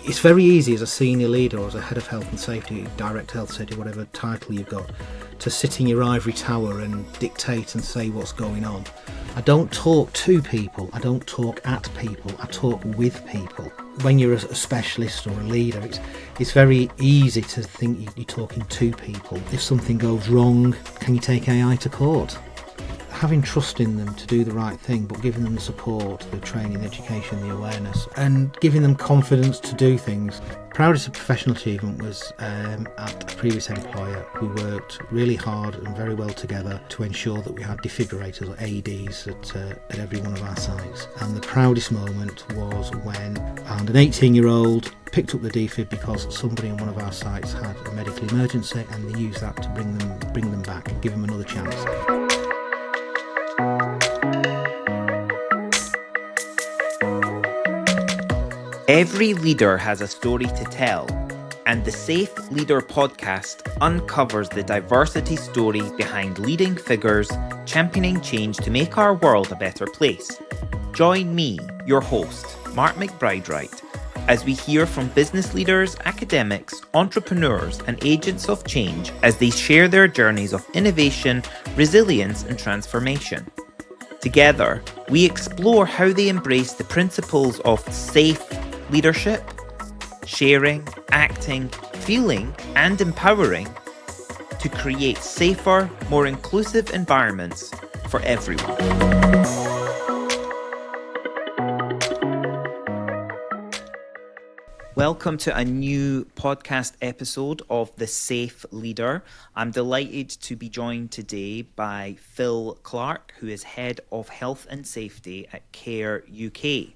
it's very easy as a senior leader or as a head of health and safety, director health safety, whatever title you've got, to sit in your ivory tower and dictate and say what's going on. I don't talk to people, I don't talk at people, I talk with people. When you're a specialist or a leader, it's very easy to think you're talking to people. If something goes wrong, can you take AI to court? Having trust in them to do the right thing, but giving them the support, the training, the education, the awareness, and giving them confidence to do things. Proudest professional achievement was at a previous employer. We worked really hard and very well together to ensure that we had defibrillators or AEDs at every one of our sites. And the proudest moment was when an 18-year-old picked up the defib because somebody in one of our sites had a medical emergency, and they used that to bring them back and give them another chance. Every leader has a story to tell, and the Safe Leader podcast uncovers the diversity story behind leading figures championing change to make our world a better place. Join me, your host, Mark McBride-Wright, as we hear from business leaders, academics, entrepreneurs, and agents of change as they share their journeys of innovation, resilience, and transformation. Together, we explore how they embrace the principles of safe leadership, sharing, acting, feeling, and empowering to create safer, more inclusive environments for everyone. Welcome to a new podcast episode of The Safe Leader. I'm delighted to be joined today by Phil Clarke, who is Head of Health and Safety at CARE UK.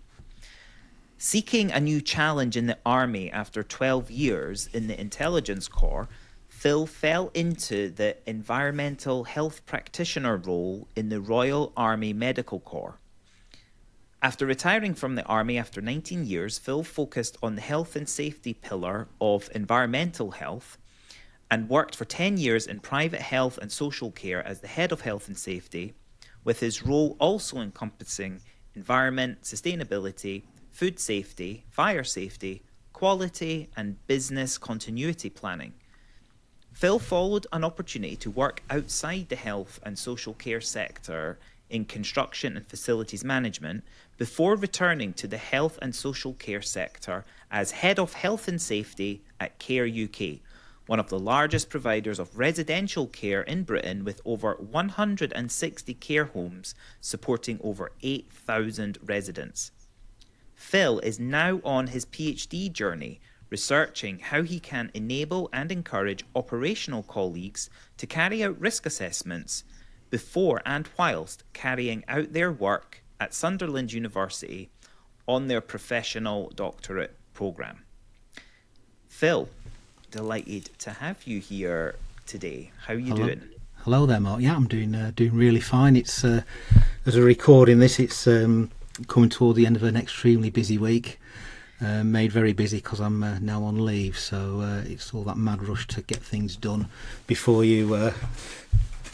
Seeking a new challenge in the Army after 12 years in the Intelligence Corps, Phil fell into the environmental health practitioner role in the Royal Army Medical Corps. After retiring from the Army after 19 years, Phil focused on the health and safety pillar of environmental health and worked for 10 years in private health and social care as the head of health and safety, with his role also encompassing environment, sustainability, food safety, fire safety, quality, and business continuity planning. Phil followed an opportunity to work outside the health and social care sector in construction and facilities management before returning to the health and social care sector as Head of Health and Safety at CARE UK, one of the largest providers of residential care in Britain with over 160 care homes supporting over 8,000 residents. Phil is now on his PhD journey, researching how he can enable and encourage operational colleagues to carry out risk assessments before and whilst carrying out their work at Sunderland University on their professional doctorate programme. Phil, delighted to have you here today. How are you doing? Hello there, Mark. Yeah, I'm doing really fine. It's as we're recording this, it's coming toward the end of an extremely busy week. Made very busy because I'm now on leave, so it's all that mad rush to get things done before you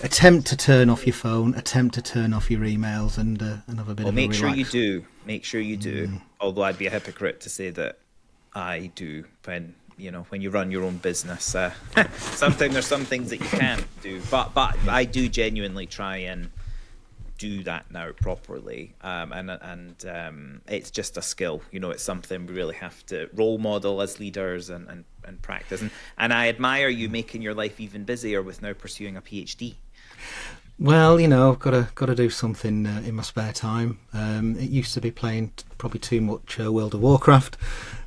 attempt to turn off your phone, attempt to turn off your emails, and have a bit of a relax. Make sure you do. Although I'd be a hypocrite to say that I do when you run your own business. Sometimes there's some things that you can't do, but I do genuinely try and do that now properly, and it's just a skill. It's something we really have to role model as leaders and practice. And I admire you making your life even busier with now pursuing a PhD. Well, I've got to do something in my spare time. It used to be playing probably too much World of Warcraft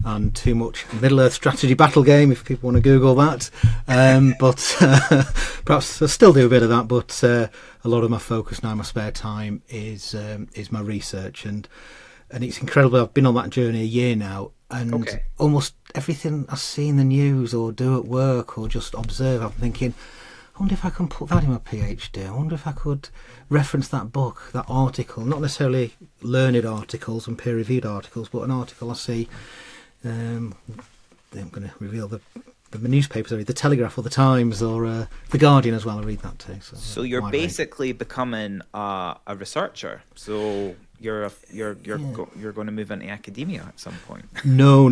and too much Middle-earth strategy battle game, if people want to Google that. But perhaps I'll still do a bit of that. But a lot of my focus now in my spare time is my research, and it's incredible. I've been on that journey a year now, and almost everything I see in the news or do at work or just observe, I'm thinking, I wonder if I can put that in my PhD. I wonder if I could reference that book, that article, not necessarily learned articles and peer-reviewed articles, but an article I see. I'm going to reveal the the newspapers. I read the Telegraph or the Times or the Guardian as well. I read that too. So you're basically becoming a researcher. So you're going to move into academia at some point. No.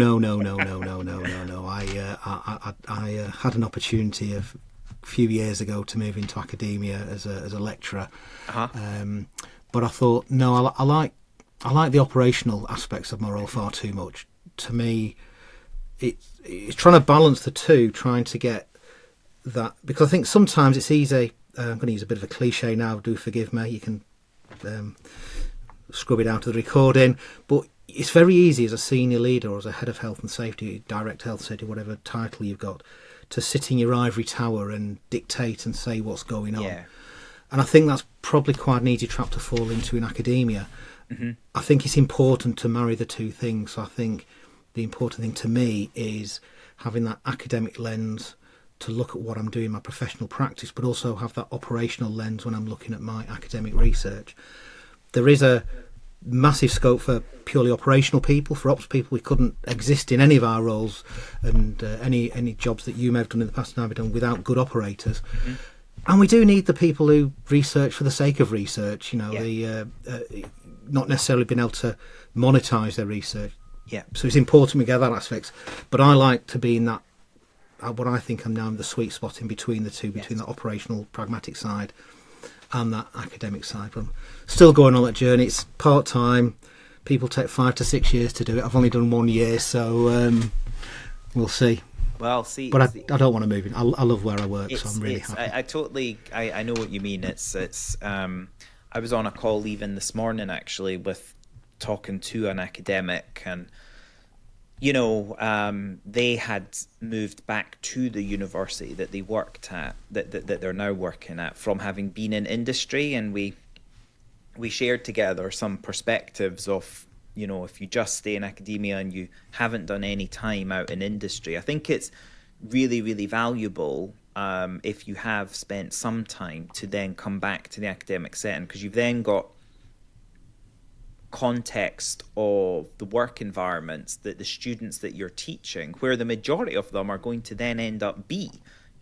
I had an opportunity a few years ago to move into academia as a lecturer. But I thought, no, I like the operational aspects of my role far too much. To me, it's trying to balance the two, trying to get that, because I think sometimes it's easy. I'm going to use a bit of a cliche now. Do forgive me. You can scrub it out of the recording, but it's very easy as a senior leader or as a head of health and safety, direct health safety, whatever title you've got, to sit in your ivory tower and dictate and say what's going on. Yeah. And I think that's probably quite an easy trap to fall into in academia. Mm-hmm. I think it's important to marry the two things. So I think the important thing to me is having that academic lens to look at what I'm doing in my professional practice, but also have that operational lens when I'm looking at my academic research. There is a massive scope for purely operational people, for ops people. We couldn't exist in any of our roles and any jobs that you may have done in the past and I've done without good operators. Mm-hmm. And we do need the people who research for the sake of research, not necessarily being able to monetize their research. Yeah. So it's important we get that aspect. But I like to be in that, what I think I'm now in the sweet spot in between the two, between the operational, pragmatic side and that academic side. But I'm still going on that journey. It's part-time. People take 5 to 6 years to do it. I've only done 1 year, so we'll see. Well, see, but I don't want to move in. I love where I work, so I'm really happy. I know what you mean. I was on a call even this morning actually with talking to an academic, and they had moved back to the university that they worked at, that they're now working at, from having been in industry, and we shared together some perspectives of, if you just stay in academia and you haven't done any time out in industry. I think it's really, really valuable if you have spent some time to then come back to the academic setting, because you've then got context of the work environments that the students that you're teaching, where the majority of them are going to then end up be.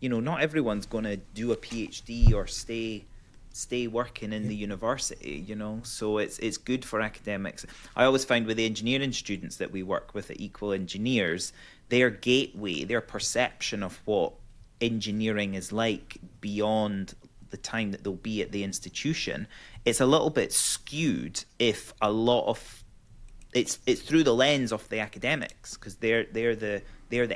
Not everyone's going to do a PhD or stay working in the university, so it's good for academics. I always find with the engineering students that we work with at Equal Engineers, their gateway, their perception of what engineering is like beyond the time that they'll be at the institution, it's a little bit skewed if a lot of it's through the lens of the academics, because they're the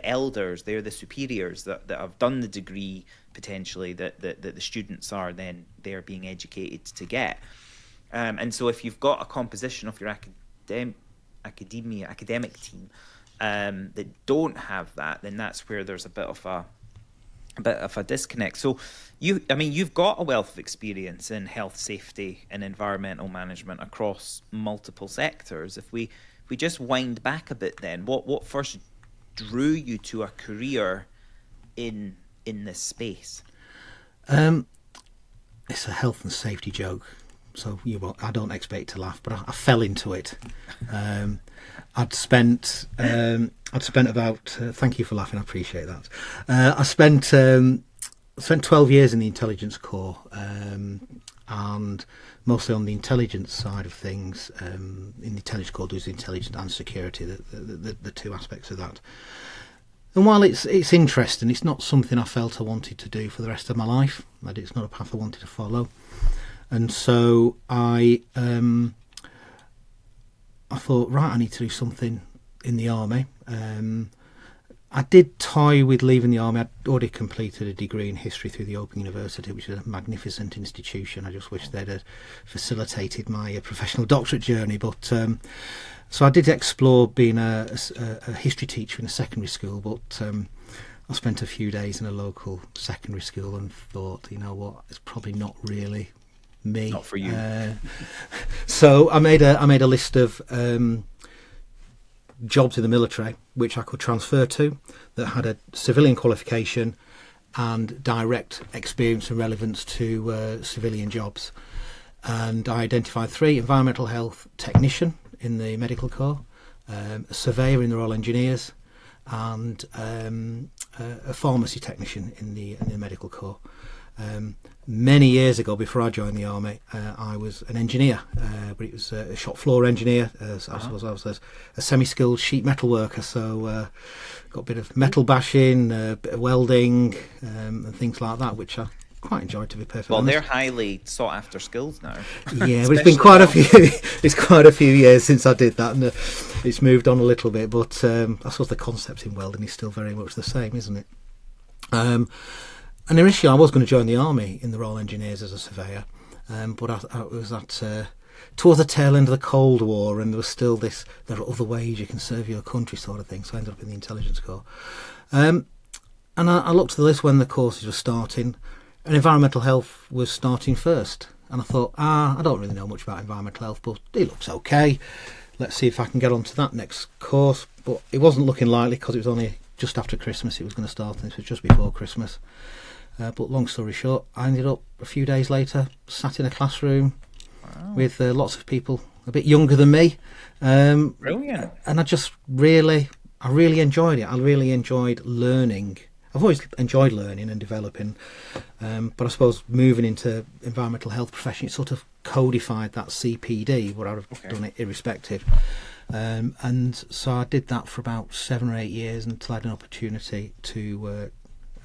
elders, they're the superiors that have done the degree potentially that the students are then they're being educated to get. And so if you've got a composition of your academic team that don't have that, then that's where there's a bit of a disconnect. So you've got a wealth of experience in health, safety and environmental management across multiple sectors. If we just wind back a bit, then what first drew you to a career in this space? It's a health and safety joke, so I don't expect to laugh, but I fell into it. I'd spent about thank you for laughing, I appreciate that. I spent 12 years in the intelligence corps, and mostly on the intelligence side of things. In the intelligence corps, there's intelligence and security, the two aspects of that. And while it's interesting, it's not something I felt I wanted to do for the rest of my life. It's not a path I wanted to follow. And so I thought, right, I need to do something in the army. I did toy with leaving the army. I'd already completed a degree in history through the Open University, which is a magnificent institution. I just wish they'd facilitated my professional doctorate journey. But so I did explore being a history teacher in a secondary school, but I spent a few days in a local secondary school and thought, you know what, it's probably not really me. Not for you. So I made a list of jobs in the military which I could transfer to, that had a civilian qualification and direct experience and relevance to civilian jobs. And I identified 3: environmental health technician in the medical corps, a surveyor in the Royal Engineers, and a pharmacy technician in the medical corps. Many years ago, before I joined the army, I was an engineer, but it was a shop floor engineer. I suppose I was a semi-skilled sheet metal worker, so got a bit of metal bashing, a bit of welding, and things like that, which I quite enjoyed, to be perfectly honest. They're highly sought after skills now. Yeah, but it's been quite a few. It's quite a few years since I did that, and it's moved on a little bit. But I suppose the concept in welding is still very much the same, isn't it? And initially, I was going to join the army in the Royal Engineers as a surveyor, but I was towards the tail end of the Cold War, and there was still this: there are other ways you can serve your country, sort of thing. So I ended up in the Intelligence Corps, and I looked at the list when the courses were starting, and environmental health was starting first. And I thought, I don't really know much about environmental health, but it looks okay. Let's see if I can get onto that next course. But it wasn't looking likely because it was only just after Christmas it was going to start, and this was just before Christmas. But long story short, I ended up a few days later sat in a classroom with lots of people a bit younger than me. Brilliant. And I really enjoyed it. I really enjoyed learning. I've always enjoyed learning and developing, but I suppose moving into environmental health profession, it sort of codified that CPD, what I would have done it irrespective. And so I did that for about 7 or 8 years until I had an opportunity to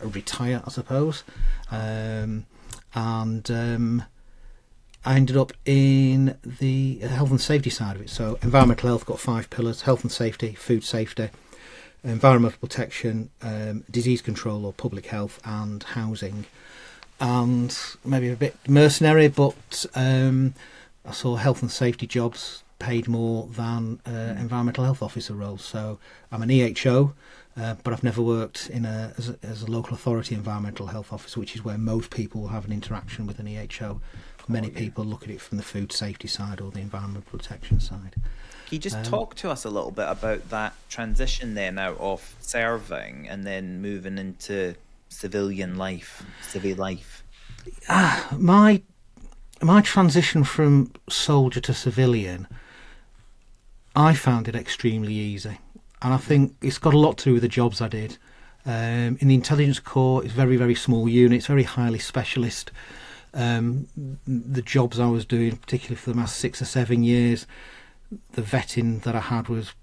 retire, I suppose. I ended up in the health and safety side of it. So environmental health got 5 pillars: health and safety, food safety, environmental protection, disease control or public health, and housing. And maybe a bit mercenary, but I saw health and safety jobs paid more than environmental health officer roles. So I'm an EHO, but I've never worked in as a local authority environmental health officer, which is where most people have an interaction with an EHO. Many people look at it from the food safety side or the environmental protection side. Can you just talk to us a little bit about that transition then out of serving and then moving into civil life? My transition from soldier to civilian, I found it extremely easy, and I think it's got a lot to do with the jobs I did. In the Intelligence Corps, it's very, very small units, very highly specialist. The jobs I was doing, particularly for the last 6 or 7 years, the vetting that I had was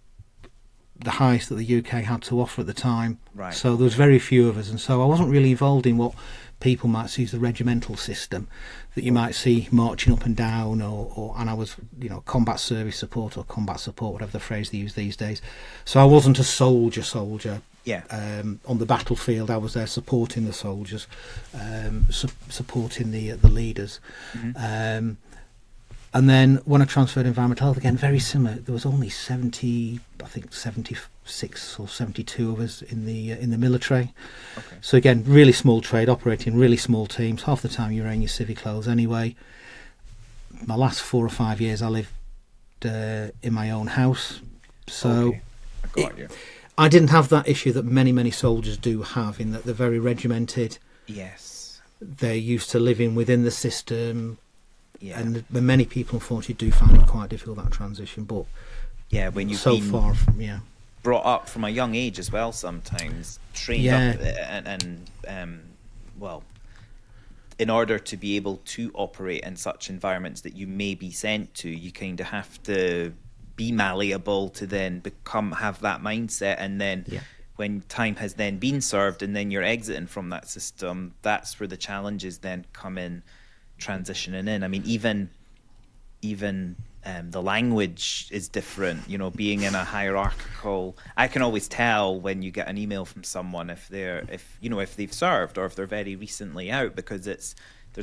the highest that the UK had to offer at the time. Right. So there was very few of us, and so I wasn't really involved in what people might see as the regimental system that you might see marching up and down, and I was, combat service support or combat support, whatever the phrase they use these days. So I wasn't a soldier. Yeah. On the battlefield, I was there supporting the soldiers, supporting the leaders. Mm-hmm. And then when I transferred environmental health, again, very similar. There was only 76 or 72 of us in the military. Okay. So again, really small trade, operating really small teams. Half the time you're wearing your civic clothes anyway. My last 4 or 5 years, I lived in my own house. So I got you. I didn't have that issue that many soldiers do have, in that they're very regimented. Yes. They're used to living within the system. Yeah. And many people, unfortunately, do find it quite difficult, that transition. But when you've so been far from, brought up from a young age as well, sometimes trained up, and in order to be able to operate in such environments that you may be sent to, you kind of have to be malleable to then have that mindset, and then when time has then been served and then you're exiting from that system, that's where the challenges then come in, transitioning in. I mean, even the language is different, being in a hierarchical. I can always tell when you get an email from someone if they've served or if they're very recently out, because there's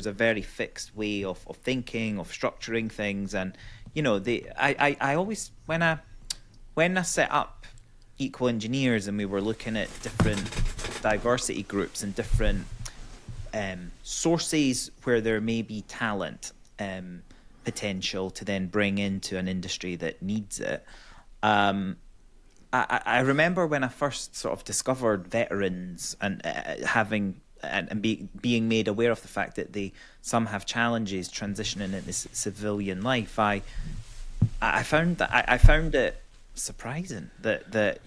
a very fixed way of thinking, of structuring things. And I always, when I set up Equal Engineers and we were looking at different diversity groups and different sources where there may be talent potential to then bring into an industry that needs it. I remember when I first sort of discovered veterans and being made aware of the fact that some have challenges transitioning into civilian life. I found it surprising that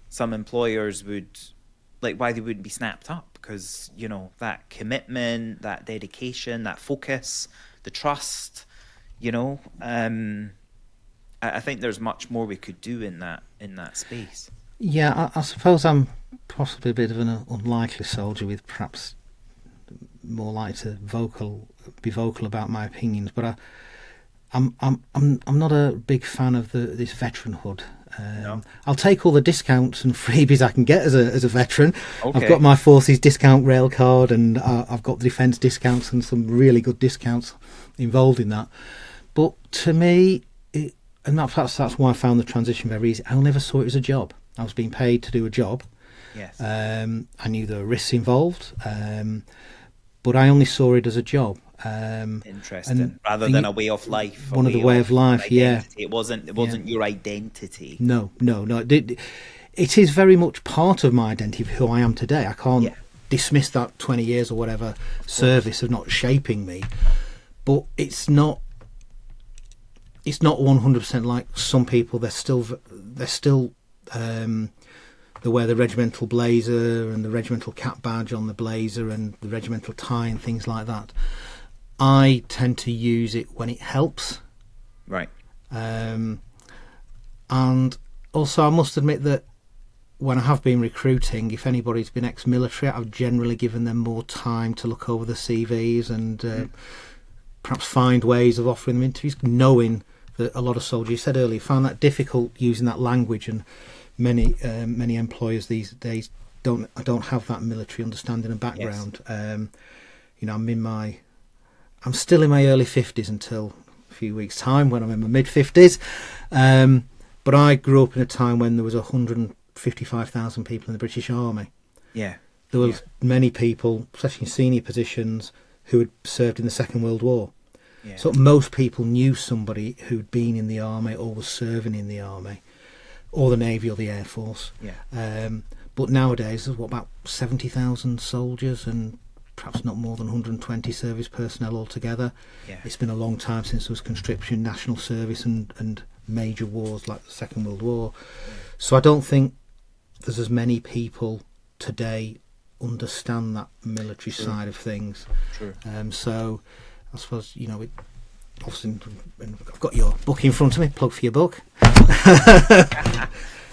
some employers would, like, why they wouldn't be snapped up, because, you know, that commitment, that dedication, that focus, the trust, you know, I think there's much more we could do in that space. Yeah, I suppose I'm possibly a bit of an unlikely soldier, with perhaps more likely to be vocal about my opinions, but I'm not a big fan of this veteranhood. No. I'll take all the discounts and freebies I can get as a veteran. Okay. I've got my forces discount rail card, and I've got the defence discounts and some really good discounts involved in that. But to me, and that's why I found the transition very easy. I never saw it as a job. I was being paid to do a job. Yes. I knew there were risks involved, but I only saw it as a job. Interesting. Rather than a way of life. One of the way of life, yeah. It wasn't your identity. No. It is very much part of my identity of who I am today. I can't dismiss that 20 years or whatever service of not shaping me, but it's not 100% like some people. They're still they wear the regimental blazer and the regimental cap badge on the blazer and the regimental tie and things like that. I tend to use it when it helps. Right. And also I must admit that when I have been recruiting, if anybody's been ex-military, I've generally given them more time to look over the CVs and perhaps find ways of offering them interviews, knowing that a lot of soldiers, you said earlier, found that difficult using that language, and many employers these days don't have that military understanding and background. Yes. I'm still in my early 50s until a few weeks' time, when I'm in my mid 50s. But I grew up in a time when there was 155,000 people in the British Army. Yeah. There was many people, especially in senior positions, who had served in the Second World War. Yeah. So most people knew somebody who'd been in the army or was serving in the army, or the Navy or the Air Force. Yeah. But nowadays there's about 70,000 soldiers and perhaps not more than 120 service personnel altogether. Yeah. It's been a long time since there was conscription, national service and major wars like the Second World War. Yeah. So I don't think there's as many people today understand that military side of things. True. So I suppose, obviously, I've got your book in front of me. Plug for your book.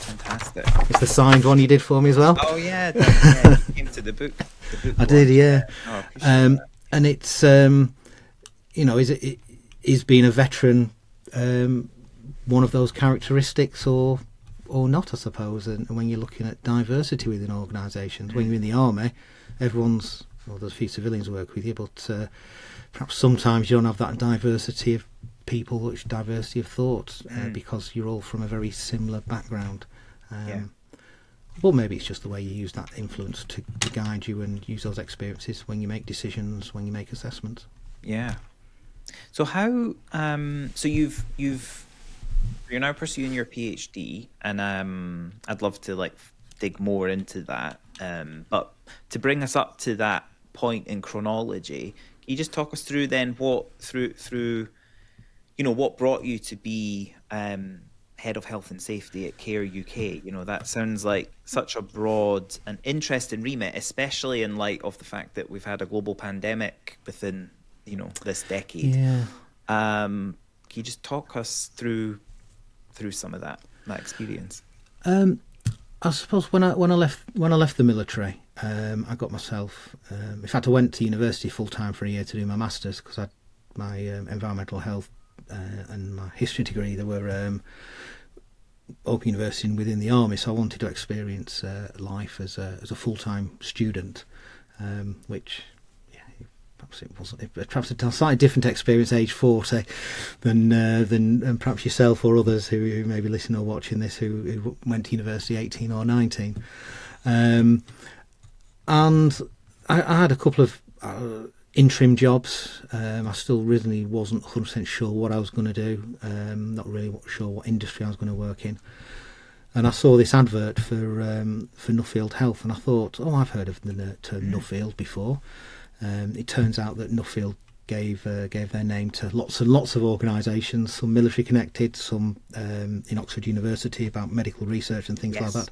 Fantastic. It's the signed one you did for me as well. Oh yeah, you came to the book. I did, yeah. Oh, and it's is being a veteran one of those characteristics or not, I suppose. And when you're looking at diversity within organisations, when you're in the army, there's a few civilians work with you, but perhaps sometimes you don't have that diversity of people, diversity of thought, because you're all from a very similar background. Well, maybe it's just the way you use that influence to guide you and use those experiences when you make decisions, when you make assessments. Yeah. So how? So you're now pursuing your PhD, and I'd love to dig more into that. But to bring us up to that point in chronology, can you just talk us through then what what brought you to be head of health and safety at Care UK? That sounds like such a broad and interesting remit, especially in light of the fact that we've had a global pandemic within this decade. Yeah. Can you just talk us through some of that experience? I suppose when I left the military, I got myself. In fact, I went to university full time for a year to do my masters, because I had my environmental health and my history degree. They were open university within the army, so I wanted to experience life as a full time student, which. Perhaps a slightly different experience age 40 than perhaps yourself or others who may be listening or watching this who went to university 18 or 19. And I had a couple of interim jobs. I still really wasn't 100% sure what I was going to do, not really sure what industry I was going to work in. And I saw this advert for Nuffield Health, and I thought, I've heard of the term Nuffield before. It turns out that Nuffield gave their name to lots and lots of organisations, some military connected, some in Oxford University about medical research and things like that.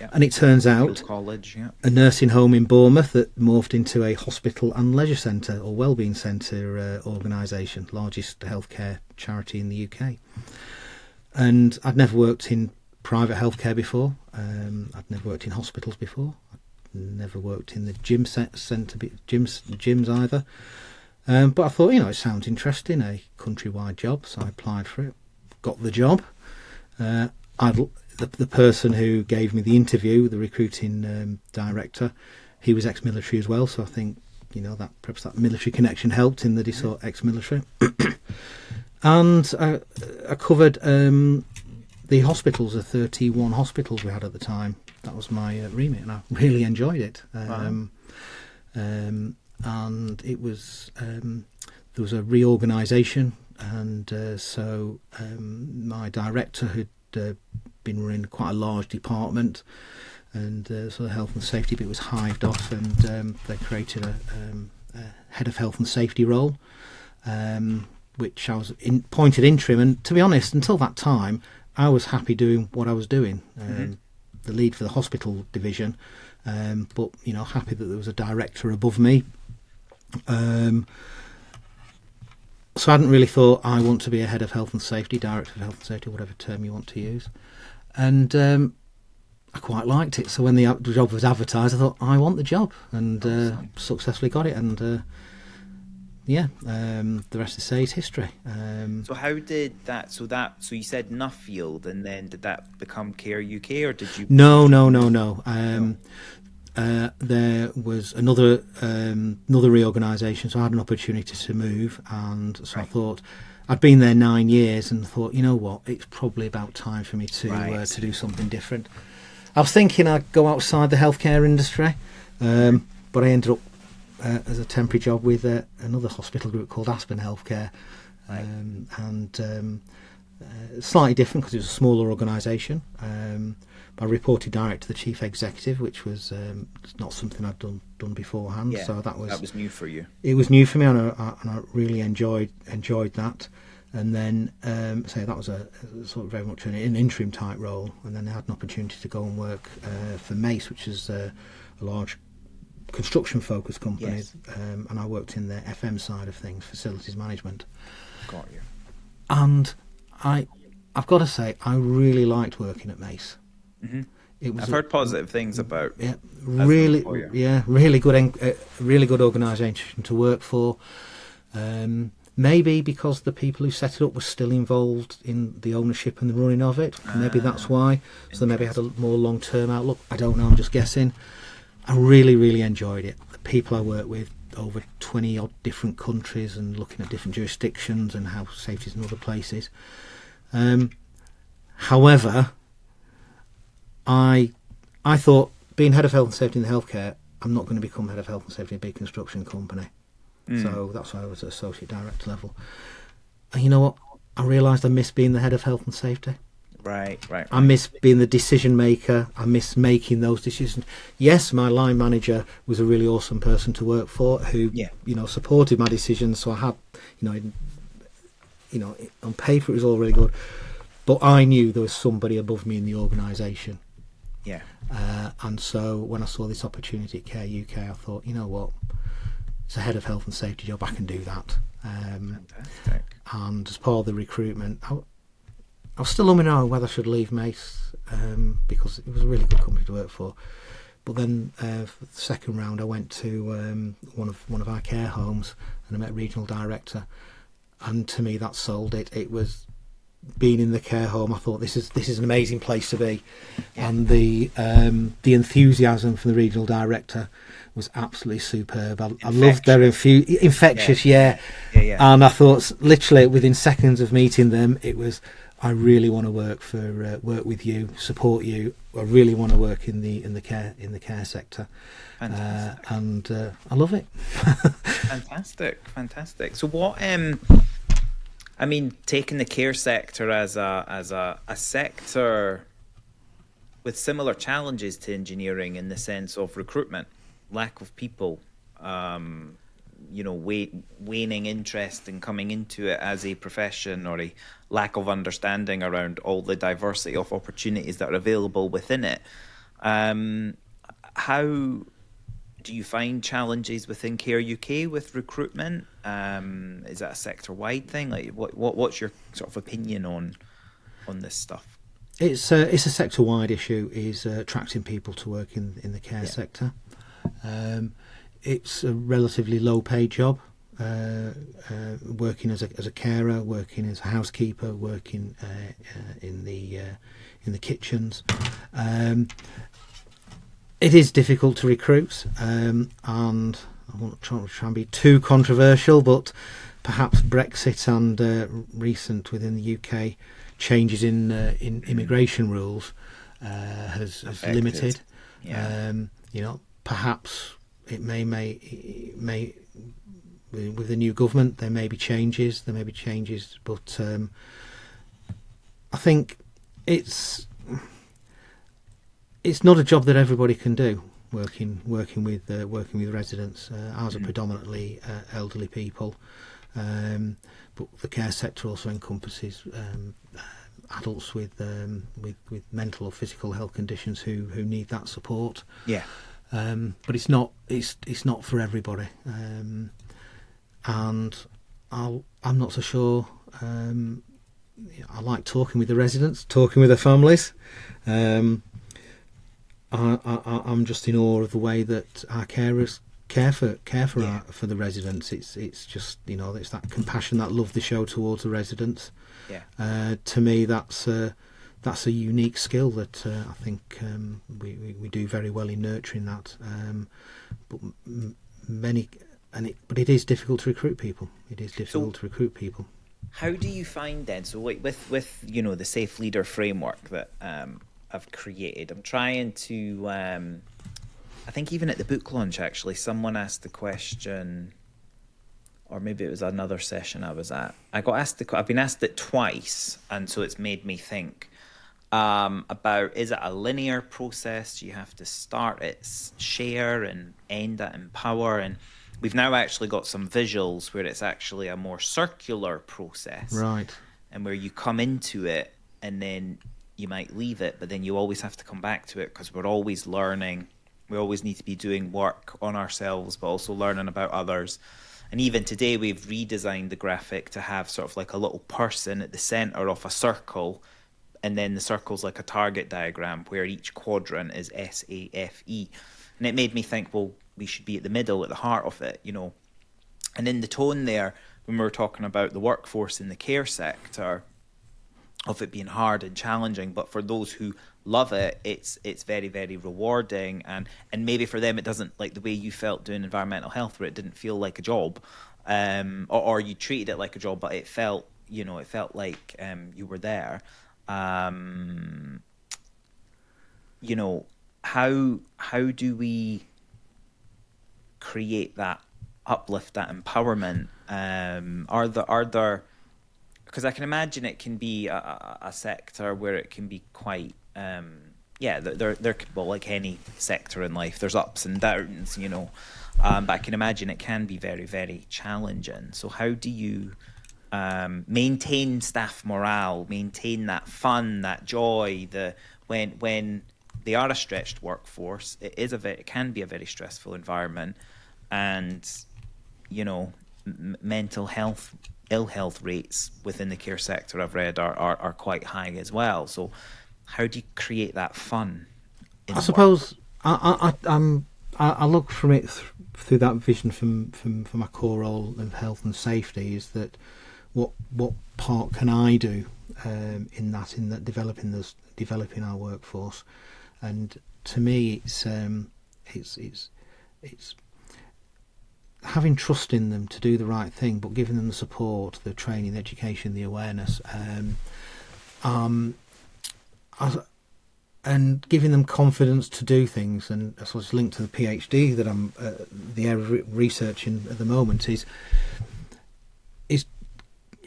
Yeah. And it turns out college, a nursing home in Bournemouth that morphed into a hospital and leisure centre or wellbeing centre organisation, largest healthcare charity in the UK. And I'd never worked in private healthcare before. I'd never worked in hospitals before. I'd never worked in the gyms either. But I thought, it sounds interesting, a countrywide job, so I applied for it, got the job. The person who gave me the interview, the recruiting director, he was ex-military as well, so I think, that perhaps that military connection helped in that he saw ex-military. And I covered the hospitals, the 31 hospitals we had at the time. That was my remit, and I really enjoyed it. And it was there was a reorganisation, and so my director had been running quite a large department, and so the health and safety bit was hived off, and they created a head of health and safety role, which I was appointed interim. And to be honest, until that time, I was happy doing what I was doing, the lead for the hospital division, but happy that there was a director above me. So I hadn't really thought I want to be a head of health and safety, director of health and safety, whatever term you want to use. And I quite liked it. So when the job was advertised, I thought, I want the job, and successfully got it. And the rest to say is history. So how did that? So you said Nuffield, and then did that become Care UK, or did you? No. There was another reorganisation, so I had an opportunity to move, and so I thought I'd been there 9 years, and thought, it's probably about time for me to do something different. I was thinking I'd go outside the healthcare industry, but I ended up as a temporary job with another hospital group called Aspen Healthcare, and slightly different because it was a smaller organisation. I reported direct to the chief executive, which was not something I'd done beforehand. Yeah, so that was new for you. It was new for me, and I really enjoyed that. And then that was a sort of very much an interim type role. And then I had an opportunity to go and work for Mace, which is a large construction focused company, and I worked in the FM side of things, facilities management. Got you. And I've got to say, I really liked working at Mace. I've heard positive things about. Really good organisation to work for. Maybe because the people who set it up were still involved in the ownership and the running of it. Maybe that's why. So they maybe had a more long-term outlook. I don't know. I'm just guessing. I really, really enjoyed it. The people I worked with, over 20 odd different countries, and looking at different jurisdictions and how safety is in other places. However, I thought, being head of health and safety in the healthcare, I'm not going to become head of health and safety in a big construction company. So that's why I was at associate director level. And you know what? I realised I miss being the head of health and safety. Right. I miss being the decision maker. I miss making those decisions. Yes, my line manager was a really awesome person to work for, who supported my decisions. So I had, on paper it was all really good, but I knew there was somebody above me in the organisation. Yeah. And so when I saw this opportunity at Care UK, I thought, you know what, it's a head of health and safety job. I can do that. Fantastic. And as part of the recruitment, I was still umming and ahhing whether I should leave Mace, because it was a really good company to work for. But then for the second round, I went to one of our care homes, and I met a regional director, and to me that sold it. It was being in the care home. I thought this is an amazing place to be, and the enthusiasm from the regional director was absolutely superb. I loved their infectious, yeah. And I thought, literally within seconds of meeting them, it was, I really want to work with you, support you. I really want to work in the care sector. Fantastic. And I love it. Fantastic. So what? I mean, taking the care sector as a sector with similar challenges to engineering in the sense of recruitment, lack of people, waning interest in coming into it as a profession, or a lack of understanding around all the diversity of opportunities that are available within it. How do you find challenges within Care UK with recruitment? Is that a sector-wide thing? Like, what's your sort of opinion on this stuff? It's a sector-wide issue, is attracting people to work in the care sector. It's a relatively low-paid job, working as a carer, working as a housekeeper, working in the kitchens. It is difficult to recruit, and I won't try and be too controversial, but perhaps Brexit and recent within the UK changes in immigration rules has limited. Perhaps it may with the new government there may be changes, but I think it's not a job that everybody can do. Working with residents. Ours are predominantly elderly people, but the care sector also encompasses adults with mental or physical health conditions who need that support. Yeah. But it's not for everybody, and I'm not so sure. I like talking with the residents, talking with their families. I'm just in awe of the way that our carers care for the residents. It's just, it's that compassion, that love they show towards the residents. Yeah. To me, that's a unique skill that I think we do very well in nurturing that. But it is difficult to recruit people. How do you find then? So with the Safe Leader framework that I've created, I'm trying to. I think even at the book launch, actually, someone asked the question, or maybe it was another session I was at. I've been asked it twice, and so it's made me think about, is it a linear process? Do you have to start at share and end at empower? And we've now actually got some visuals where it's actually a more circular process, right? And where you come into it and then you might leave it, but then you always have to come back to it, because we're always learning. We always need to be doing work on ourselves, but also learning about others. And even today, we've redesigned the graphic to have sort of like a little person at the center of a circle, and then the circle's like a target diagram where each quadrant is SAFE. And it made me think, well, we should be at the middle, at the heart of it, And in the tone there, when we were talking about the workforce in the care sector, of it being hard and challenging, but for those who love it, it's very, very rewarding, and maybe for them it doesn't, like the way you felt doing environmental health, where it didn't feel like a job, or you treated it like a job, but it felt like you were there. How do we create that uplift, that empowerment? Are there because I can imagine it can be a sector where it can be quite, like any sector in life, there's ups and downs, but I can imagine it can be very, very challenging. So how do you maintain staff morale, maintain that fun, that joy, when they are a stretched workforce? It can be a very stressful environment, and mental health, ill health rates within the care sector, I've read, are quite high as well. So how do you create that fun? I suppose I look from it through that vision from my core role of health and safety, is that what part can I do in that developing our workforce? And to me, it's having trust in them to do the right thing, but giving them the support, the training, the education, the awareness, and giving them confidence to do things. And so it's linked to the PhD that I'm the area of researching at the moment, is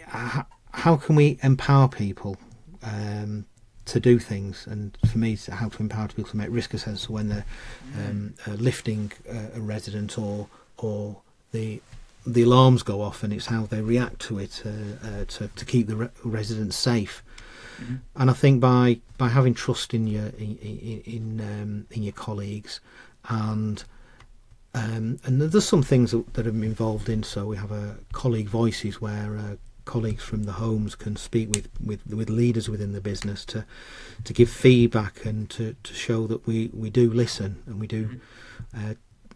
how can we empower people to do things? And for me, it's how to empower people to make risk assessments when they're lifting a resident or the the alarms go off, and it's how they react to it to keep the residents safe. Mm-hmm. And I think by having trust in your in your colleagues, and there's some things that I'm involved in. So we have colleague voices where colleagues from the homes can speak with leaders within the business to give feedback and to show that we do listen, and we do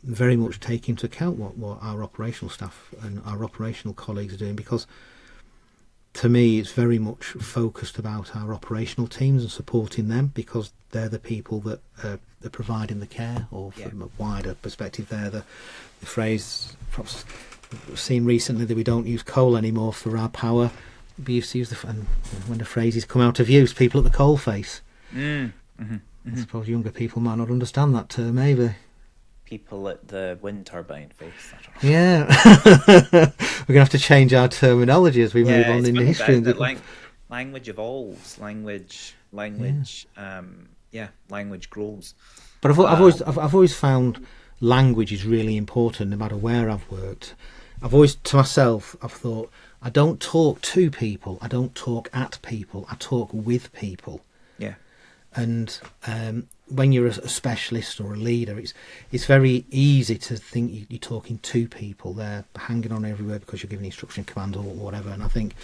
very much take into account what our operational staff and our operational colleagues are doing, because to me it's very much focused about our operational teams and supporting them, because they're the people that are providing the care, or from a wider perspective they're the phrase perhaps seen recently that we don't use coal anymore for our power. We used to use and when the phrases come out of use, people at the coal face. I suppose younger people might not understand that term, maybe. People at the wind turbine face. Yeah. We're going to have to change our terminology as we move on in the history. Language evolves. Language grows. But I've always found language is really important, no matter where I've worked. I've always, to myself, I've thought, I don't talk to people, I don't talk at people, I talk with people. Yeah. And when you're a specialist or a leader, it's very easy to think you're talking to people. They're hanging on everywhere because you're giving instruction, command, or whatever. And I think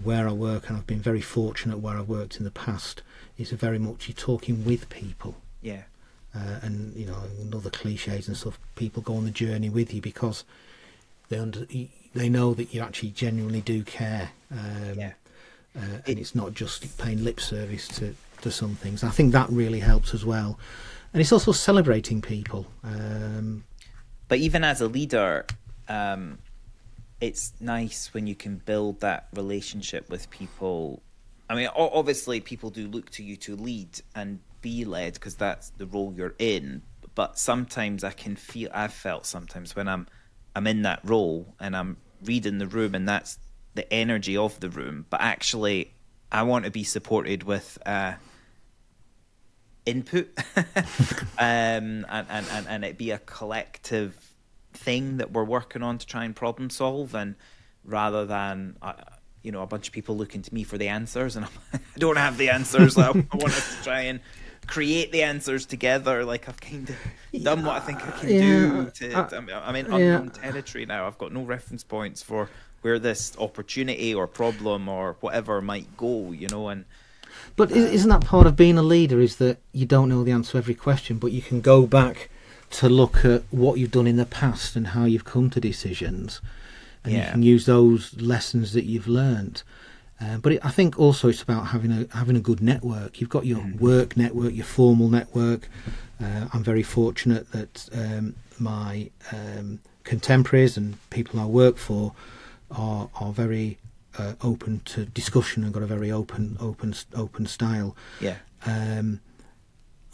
where I work, and I've been very fortunate where I've worked in the past, is very much you're talking with people. Yeah. And other cliches and stuff, people go on the journey with you because they know that you actually genuinely do care. And it's not just paying lip service to some things. I think that really helps as well. And it's also celebrating people. But even as a leader, it's nice when you can build that relationship with people. I mean, obviously people do look to you to lead and be led, because that's the role you're in. But sometimes I've felt sometimes when I'm in that role and I'm reading the room, and that's the energy of the room, but actually I want to be supported with input and it be a collective thing that we're working on to try and problem solve, and rather than a bunch of people looking to me for the answers, and I don't have the answers. I want us to try and create the answers together. Like, I've kind of done what I think I can do. I'm in unknown territory now. I've got no reference points for where this opportunity or problem or whatever might go, But isn't that part of being a leader, is that you don't know the answer to every question, but you can go back to look at what you've done in the past and how you've come to decisions, and you can use those lessons that you've learned. But I think also it's about having a good network. You've got your work network, your formal network. I'm very fortunate that my contemporaries and people I work for are very open to discussion and got a very open style. Yeah.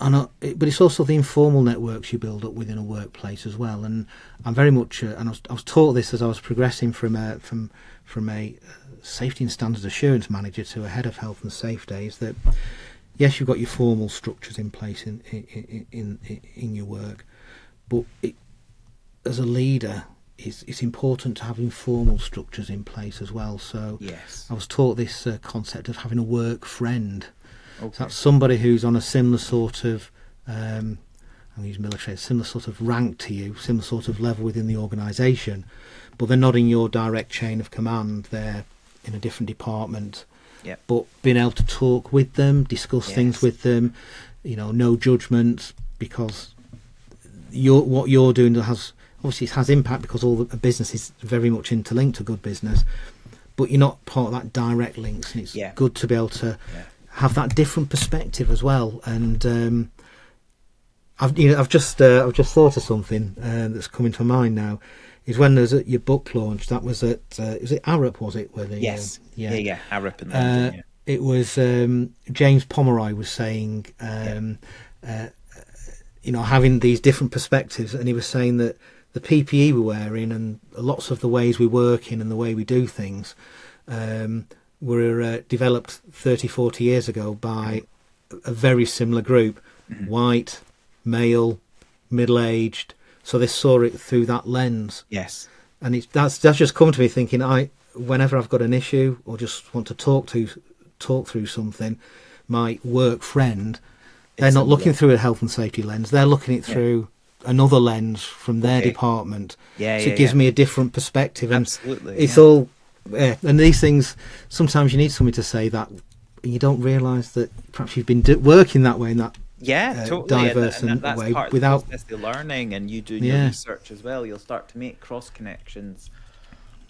But it's also the informal networks you build up within a workplace as well. And I'm very much, and I was taught this as I was progressing from a safety and standards assurance manager to a head of health and safety, is that yes, you've got your formal structures in place in your work, but as a leader, it's important to have informal structures in place as well. So yes. I was taught this concept of having a work friend. Okay. So that's somebody who's on a similar sort of, I'm using military, a similar sort of rank to you, similar sort of level within the organisation, but they're not in your direct chain of command. They're in a different department. Yep. But being able to talk with them, discuss things with them, no judgment, because what you're doing has impact, because all the business is very much interlinked to good business, but you're not part of that direct links, and it's good to be able to have that different perspective as well. And I've just thought of something that's coming to mind now. Is when there's your book launch, that was at was it Arup, was it? Yes. Arup in London. It was James Pomeroy was saying having these different perspectives, and he was saying that the PPE we're wearing and lots of the ways we work in and the way we do things were developed 30-40 years ago by a very similar group, white, male, middle-aged. So they saw it through that lens. Yes. And that's just come to me thinking, whenever I've got an issue or just want to talk through something, my work friend, they're not looking through a health and safety lens. They're looking at it through another lens from their department. So it gives me a different perspective. And absolutely, it's all, and these things, sometimes you need somebody to say that, and you don't realise that perhaps you've been working that way in that totally. diverse and that's way part without of the process of learning, and you doing your research as well. You'll start to make cross connections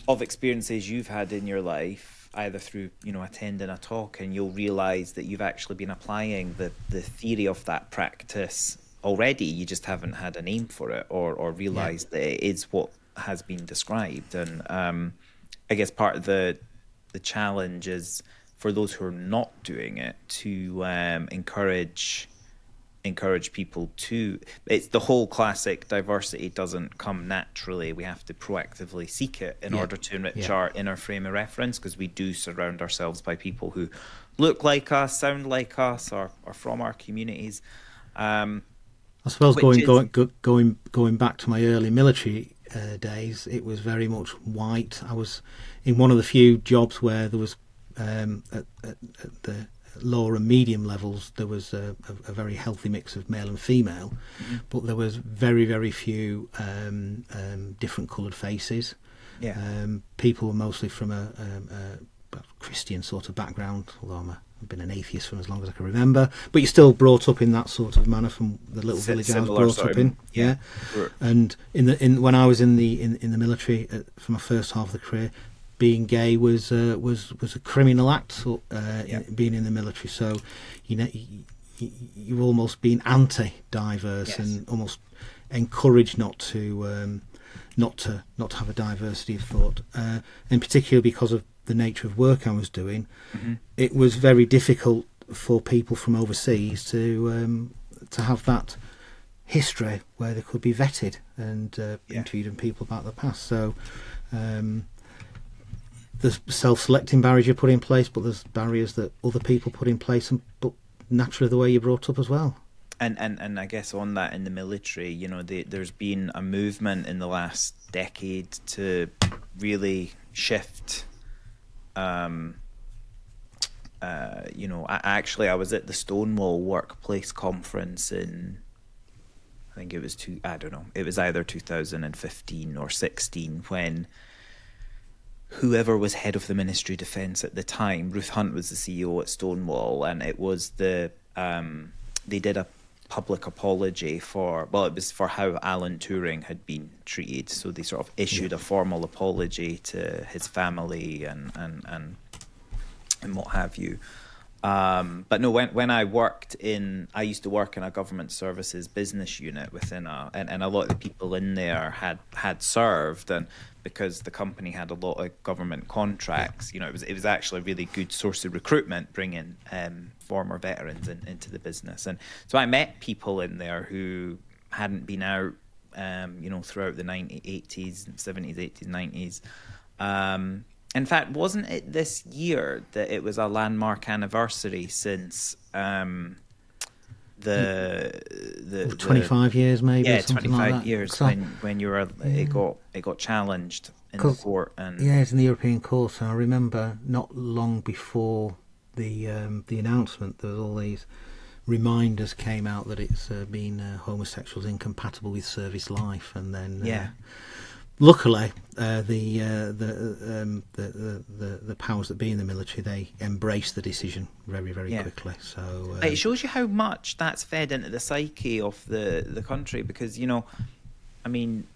of experiences you've had in your life, either through attending a talk, and you'll realise that you've actually been applying the theory of that practice already. You just haven't had a name for it or realised that it is what has been described. And I guess part of the challenge is for those who are not doing it to encourage people to. It's the whole classic diversity doesn't come naturally. We have to proactively seek it in order to enrich our inner frame of reference, because we do surround ourselves by people who look like us, sound like us, or are from our communities. I suppose going back to my early military days, it was very much white. I was in one of the few jobs where there was at the lower and medium levels, there was a very healthy mix of male and female, but there was very, very few different coloured faces. People were mostly from a Christian sort of background, although I've been an atheist for as long as I can remember, but you're still brought up in that sort of manner from the little village I was brought up in. And when I was in the military for my first half of the career, being gay was a criminal act. Being in the military, so you've almost been anti-diverse and almost encouraged not to have a diversity of thought, in particular because of the nature of work I was doing. It was very difficult for people from overseas to have that history where they could be vetted and interviewed and people about the past. So there's self-selecting barriers you put in place, but there's barriers that other people put in place, but naturally the way you're brought up as well. And I guess on that, in the military, there's been a movement in the last decade to really shift. I was at the Stonewall Workplace Conference in, I think it was it was either 2015 or 16, when whoever was head of the Ministry of Defence at the time, Ruth Hunt was the CEO at Stonewall, and it was they did a public apology it was for how Alan Turing had been treated. So they sort of issued a formal apology to his family and what have you. But no, when I used to work in a government services business unit within and a lot of the people in there had served, and because the company had a lot of government contracts, it was actually a really good source of recruitment, bringing former veterans into the business. And so I met people in there who hadn't been out, throughout the 80s, 70s, 80s, 90s. In fact, wasn't it this year that it was a landmark anniversary since the 25 years maybe? Yeah, something 25 like that. years when you were it got challenged in the court. And it's in the European Court. So I remember not long before the announcement, there was all these reminders came out that it's been homosexuals incompatible with service life, and then luckily, the powers that be in the military, they embraced the decision very, very quickly. So it shows you how much that's fed into the psyche of the country, because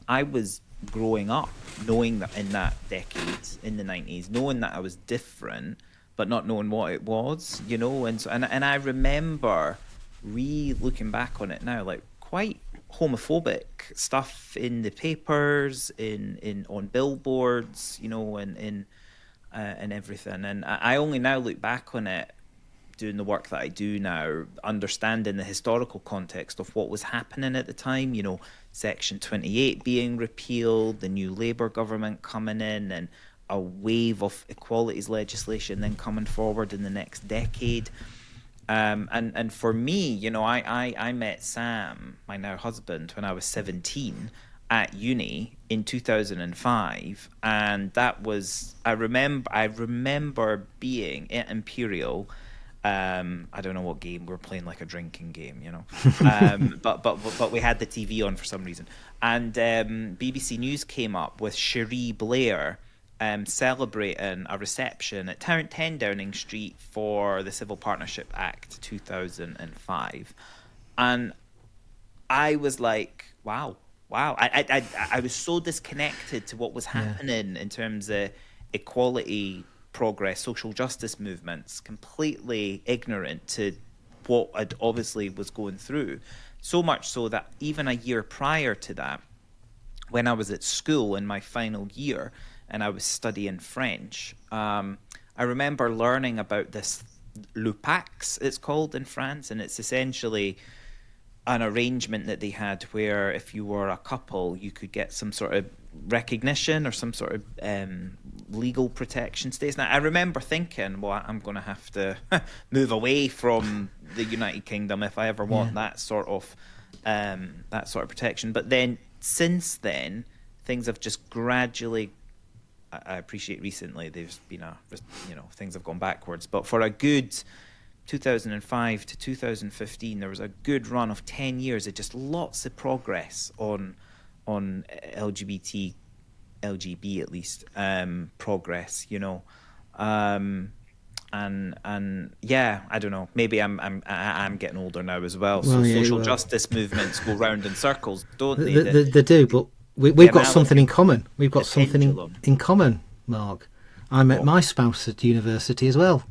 I was growing up knowing that in that decade, in the 90s, knowing that I was different, but not knowing what it was, and I remember looking back on it now, like quite homophobic stuff in the papers, on billboards, and everything. And I only now look back on it, doing the work that I do now, understanding the historical context of what was happening at the time. Section 28 being repealed, the new Labour government coming in, and a wave of equalities legislation then coming forward in the next decade. And for me, I met Sam, my now husband, when I was 17, at uni in 2005, and that was I remember being at Imperial. I don't know what game we're playing, like a drinking game, you know. But we had the TV on for some reason, and BBC News came up with Cherie Blair celebrating a reception at 10 Downing Street for the Civil Partnership Act 2005, and I was like, wow. I was so disconnected to what was happening in terms of equality, progress, social justice movements, completely ignorant to what I'd obviously was going through. So much so that even a year prior to that, when I was at school in my final year and I was studying French, I remember learning about this Lupax, it's called in France, and it's essentially an arrangement that they had where if you were a couple, you could get some sort of recognition or some sort of legal protection status. Now, I remember thinking, well, I'm going to have to move away from the United Kingdom if I ever want that sort of protection. But then, since then, things have just gradually. I appreciate recently there's been things have gone backwards, but for a good 2005 to 2015, there was a good run of 10 years of just lots of progress on LGBT at least progress, you know, and yeah, I don't know, maybe I'm getting older now as well, so social justice movements go round in circles, don't they? They do, but we've got something in common. We've got something in common, Mark. I met my spouse at university as well.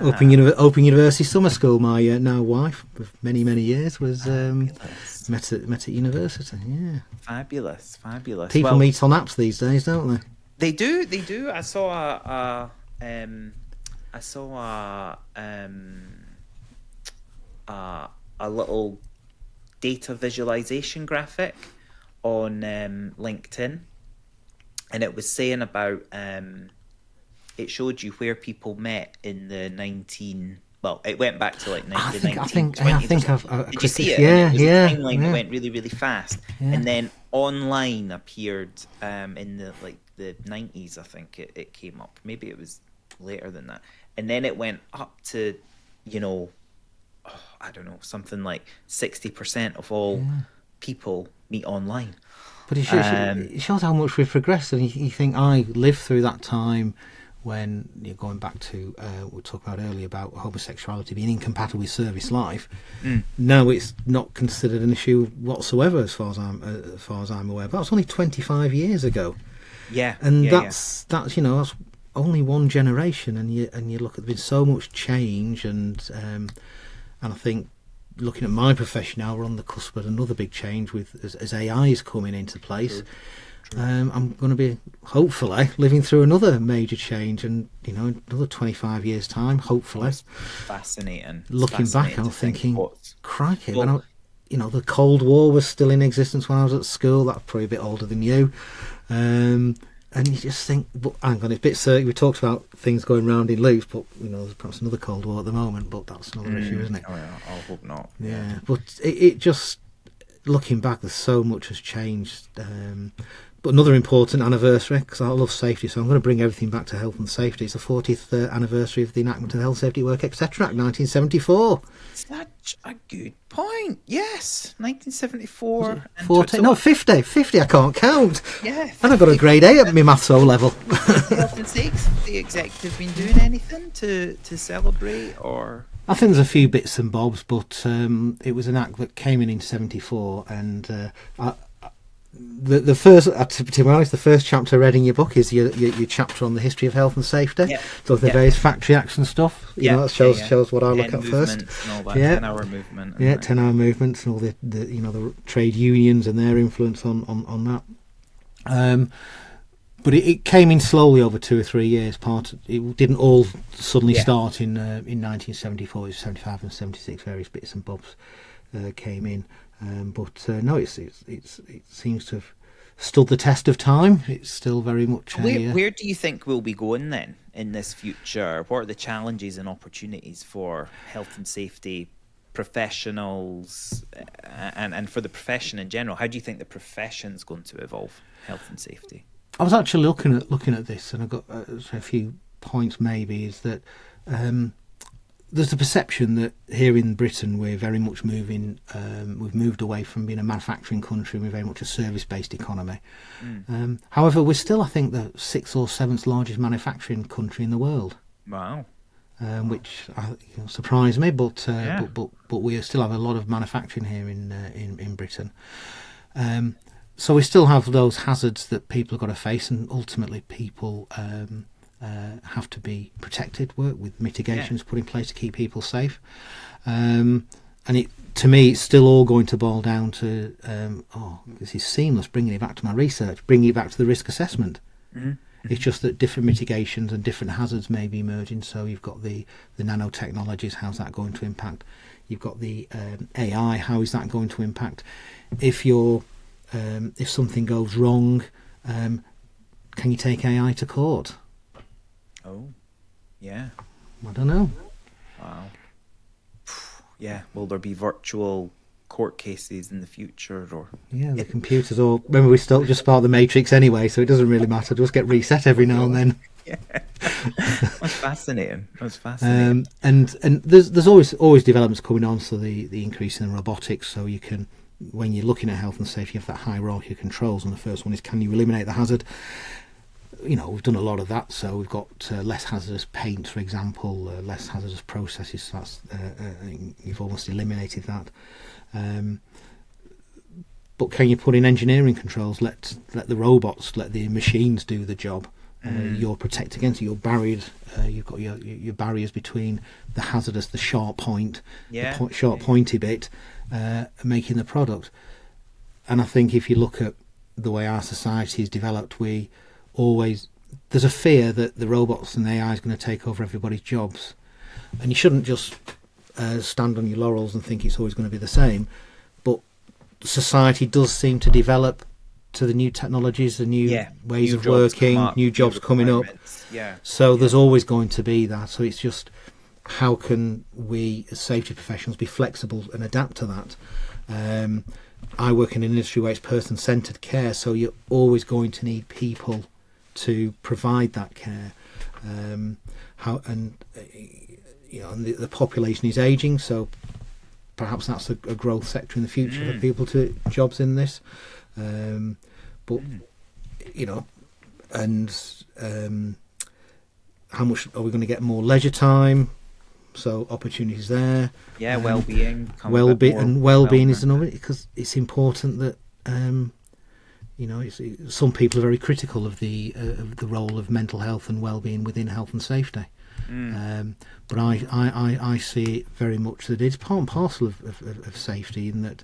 Open University Summer School. My now wife of many years was met at university. Yeah, fabulous. People meet on apps these days, don't they? They do. I saw a little data visualization graphic on LinkedIn, and it was saying about it showed you where people met in the it went back to like 1920s. I think I've did you see it? Yeah, it was a timeline that went really fast, and then online appeared in the 90s. I think it came up. Maybe it was later than that, and then it went up to, I don't know, something like 60% of all people meet online. But it shows how much we've progressed, and you think I lived through that time when you're going back to we talked about earlier about homosexuality being incompatible with service life. Now it's not considered an issue whatsoever, as far as I'm aware. But that was only 25 years ago. That's only one generation, and you look at, there's been so much change, and I think, looking at my profession now, we're on the cusp of another big change as AI is coming into place. True. I'm going to be, hopefully, living through another major change, and another 25 years time, hopefully. That's fascinating. Looking back, I'm thinking, crikey, when the Cold War was still in existence when I was at school. That's probably a bit older than you. And you just think, but hang on, it's a bit circular. We talked about things going round in loops, but there's perhaps another Cold War at the moment, but that's another issue, isn't it? Oh, yeah, I hope not. Yeah, but it just, looking back, there's so much has changed. But another important anniversary, because I love safety, so I'm going to bring everything back to health and safety. It's the 40th anniversary of the enactment of the Health, Safety, Work, etc. Act 1974. Such a good point. Yes, 1974. 50. 50, I can't count. Yeah. And I've got a grade A at my maths O level. Health and safety executive been doing anything to celebrate, or? I think there's a few bits and bobs, but it was an act that came in 74, and the first, to be honest, the first chapter I read in your book is your chapter on the history of health and safety. Yeah. So the various factory acts and stuff. That shows what I look at first. And all that, 10-hour movement. 10-hour movements, and all the trade unions and their influence on that. But it came in slowly over 2 or 3 years. It didn't all suddenly start in 1974. It was 75 and 76. Various bits and bobs came in. No, it seems to have stood the test of time. It's still very much. Where do you think we'll be going then in this future? What are the challenges and opportunities for health and safety professionals and for the profession in general? How do you think the profession's going to evolve, health and safety? I was actually looking at this, and I've got a few points. Maybe is that there's the perception that here in Britain we're very much moving. We've moved away from being a manufacturing country. We're very much a service-based economy. However, we're still, I think, the 6th or 7th largest manufacturing country in the world. Wow. Which surprised me, but we still have a lot of manufacturing here in Britain. So we still have those hazards that people have got to face, and ultimately people have to be protected, work with mitigations put in place to keep people safe. And to me, it's still all going to boil down to, this is seamless, bringing it back to my research, bringing it back to the risk assessment. Mm-hmm. It's just that different mitigations and different hazards may be emerging. So you've got the nanotechnologies, how's that going to impact? You've got the AI, how is that going to impact? If something goes wrong, can you take AI to court? Oh, yeah. I don't know. Wow. Yeah, will there be virtual court cases in the future? Or the computers, or remember we still just part of the matrix anyway, so it doesn't really matter. Just get reset every now and then. Yeah. That's fascinating. And there's always developments coming on. So the increase in robotics, so you can, when you're looking at health and safety, you have that hierarchy of controls, and the first one is, can you eliminate the hazard? We've done a lot of that, so we've got less hazardous paint, for example, less hazardous processes. So that's you've almost eliminated that. But can you put in engineering controls? Let the robots, let the machines do the job. You're protected against it. You're barried. You've got your barriers between the hazardous, the sharp point, pointy bit, making the product. And I think if you look at the way our society is developed, there's a fear that the robots and AI is going to take over everybody's jobs, and you shouldn't just stand on your laurels and think it's always going to be the same. But society does seem to develop to the new technologies, the new ways of working, new jobs coming up. So there's always going to be that. So it's just, how can we as safety professionals be flexible and adapt to that? I work in an industry where it's person-centred care, so you're always going to need people to provide that care. And the population is ageing, so perhaps that's a growth sector in the future for people to jobs in this. How much are we going to get more leisure time? So opportunities there. Well-being. Well-being is another, because it's important that some people are very critical of the role of mental health and well-being within health and safety. But I see it very much that it's part and parcel of safety, in that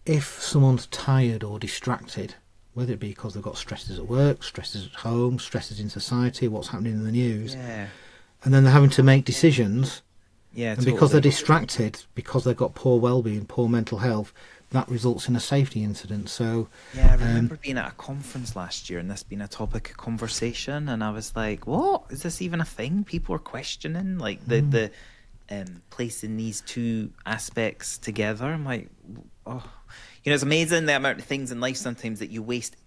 if someone's tired or distracted, whether it be because they've got stresses at work, stresses at home, stresses in society, what's happening in the news, and then they're having to make decisions, and because they're distracted, because they've got poor well-being, poor mental health, that results in a safety incident. So I remember being at a conference last year and this being a topic of conversation, and I was like, what is this even a thing? People are questioning the placing these two aspects together. I'm like, it's amazing the amount of things in life sometimes that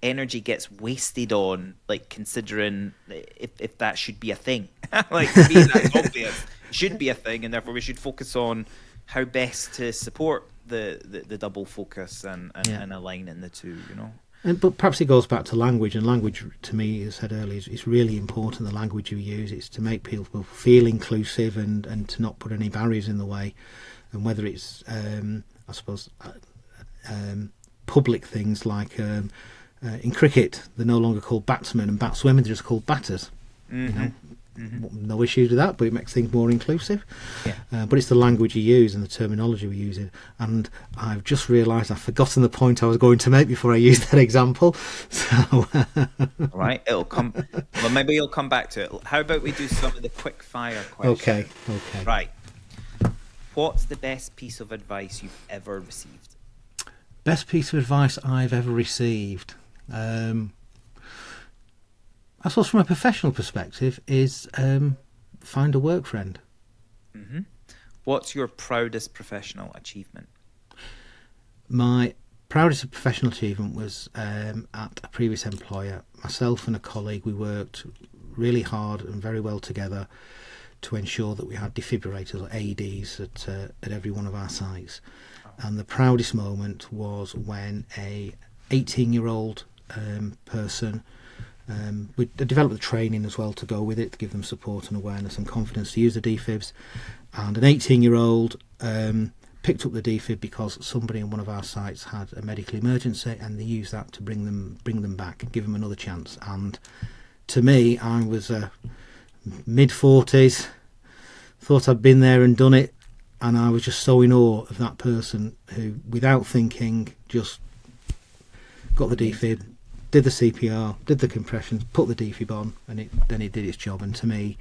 energy gets wasted on, like considering if that should be a thing. Like, to me, that's obvious. It should be a thing, and therefore we should focus on how best to support the double focus and aligning the two, But perhaps it goes back to language, and language, to me, as I said earlier, is really important. The language you use, it's to make people feel inclusive and to not put any barriers in the way. And whether it's, I suppose, public things like in cricket, they're no longer called batsmen and batswomen, they're just called batters. No issues with that, but it makes things more inclusive. But it's the language you use and the terminology we use. And I've just realised I've forgotten the point I was going to make before I used that example. So, right, it'll come. Well, maybe you'll come back to it. How about we do some of the quick fire questions? Okay. Right. What's the best piece of advice you've ever received? Best piece of advice I've ever received. I suppose from a professional perspective is find a work friend. What's your proudest professional achievement? My proudest professional achievement was at a previous employer. Myself and a colleague, we worked really hard and very well together to ensure that we had defibrillators or AEDs at every one of our sites. And the proudest moment was when a 18-year-old person, we developed the training as well to go with it, to give them support and awareness and confidence to use the defibs. And an 18-year-old picked up the defib because somebody in one of our sites had a medical emergency, and they used that to bring them back and give them another chance. And to me, I was mid-40s, thought I'd been there and done it, and I was just so in awe of that person who, without thinking, just got the defib, did the CPR, did the compressions, put the defib on, and then it did its job. And to me,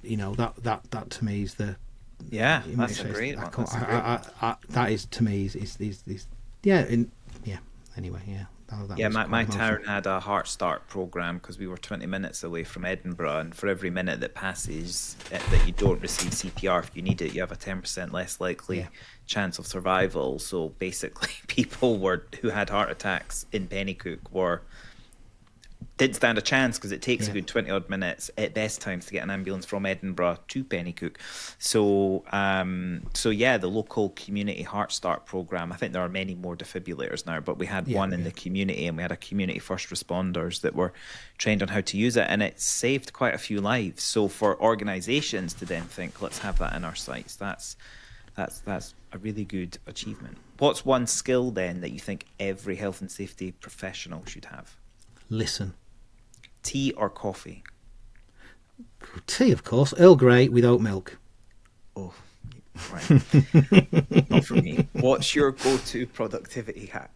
that to me is the... Yeah, that's a great one. That is, to me, anyway, yeah. My town had a heart start program because we were 20 minutes away from Edinburgh, and for every minute that passes that you don't receive CPR if you need it, you have a 10% less likely chance of survival. So basically, people who had heart attacks in Pennycook didn't stand a chance, because it takes a good 20 odd minutes at best times to get an ambulance from Edinburgh to Pennycook. So the local community heart start program, I think there are many more defibrillators now, but we had one in the community, and we had a community first responders that were trained on how to use it, and it saved quite a few lives. So for organizations to then think, let's have that in our sites, that's a really good achievement. What's one skill then that you think every health and safety professional should have? Listen. Tea or coffee? Tea, of course. Earl Grey with oat milk. Oh, right. Not for me. What's your go-to productivity hack?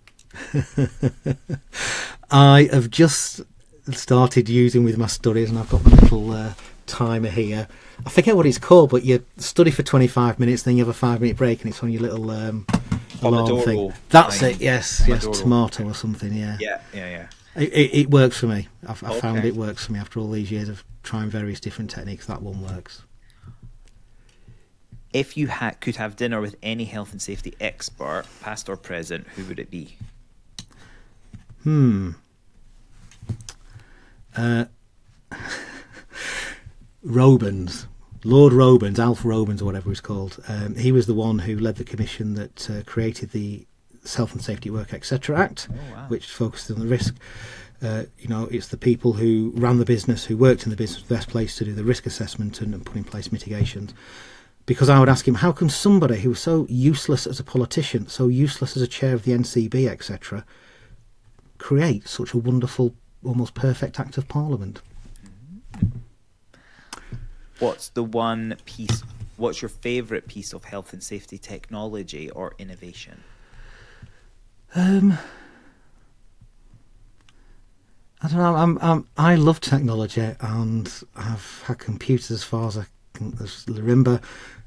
I have just started using with my studies, and I've got my little timer here. I forget what it's called, but you study for 25 minutes, then you have a 5-minute break, and it's on your little alarm thing. That's it. Yes, tomato or something. Yeah. It works for me. I found it works for me after all these years of trying various different techniques. That one works. If you could have dinner with any health and safety expert, past or present, who would it be? Robins. Lord Robins, Alf Robins or whatever he's called. He was the one who led the commission that created the Health and Safety at Work, etc. Act, which focused on the risk. It's the people who ran the business, who worked in the business, the best place to do the risk assessment and put in place mitigations. Because I would ask him, how can somebody who was so useless as a politician, so useless as a chair of the NCB, etc., create such a wonderful, almost perfect act of parliament? What's your favourite piece of health and safety technology or innovation? I don't know. I love technology, and I've had computers as far as I can remember,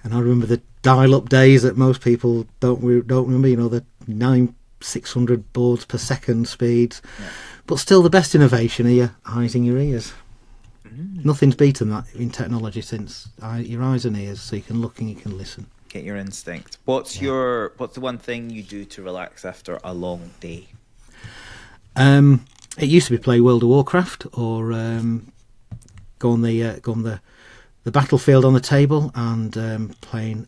and I remember the dial-up days that most people don't remember. The 600 boards per second speeds, but still the best innovation are your eyes and your ears. Nothing's beaten that in technology since your eyes and ears, so you can look and you can listen. Get your instinct. What's the one thing you do to relax after a long day? It used to be play World of Warcraft, or go on the battlefield on the table and playing